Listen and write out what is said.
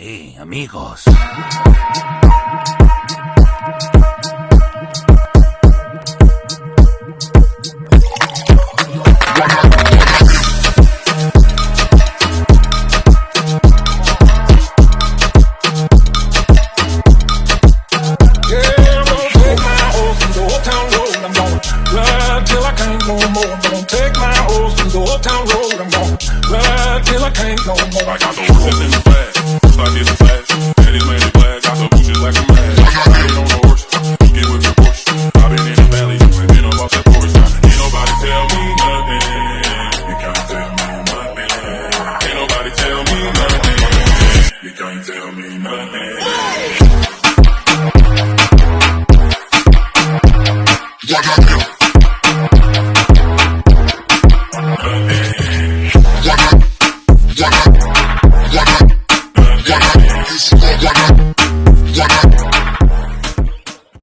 Hey, amigos. I got the horses in the back, I did the flash. Daddy's made it black, got the bushes like a man. Get on the horse, get with the Porsche. I've been in the valley, been up off that porch. Ain't nobody tell me nothing. You can't tell me nothing. Ain't nobody tell me nothing. You can't tell me nothing. What